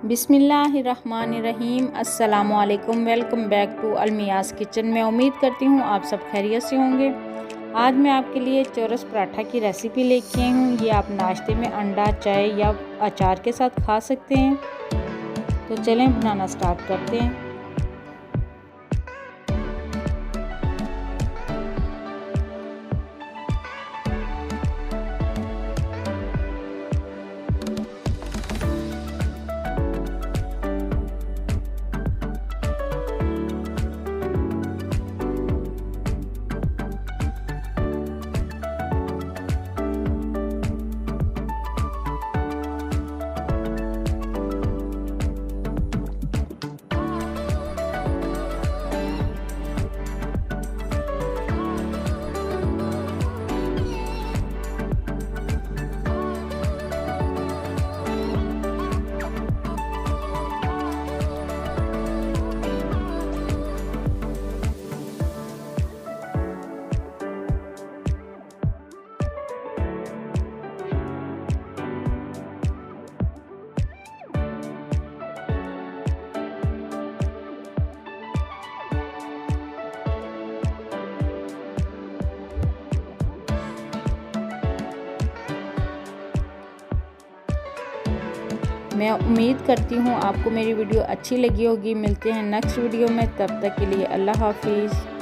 बिस्मिल्लाहिर्रहमानिर्रहीम। अस्सलामुअलैकुम। Welcome back to Almiyas kitchen. मैं उम्मीद करती हूँ आप सब खैरियत से होंगे। आज मैं आपके लिए चौरस पराठा की रेसिपी लेके आई हूँ। ये आप नाश्ते में अंडा, चाय या अचार के साथ खा सकते हैं। तो चलें बनाना स्टार्ट करते हैं। मैं उम्मीद करती हूँ आपको मेरी वीडियो अच्छी लगी होगी। मिलते हैं नेक्स्ट वीडियो में, तब तक के लिए अल्लाह हाफिज़।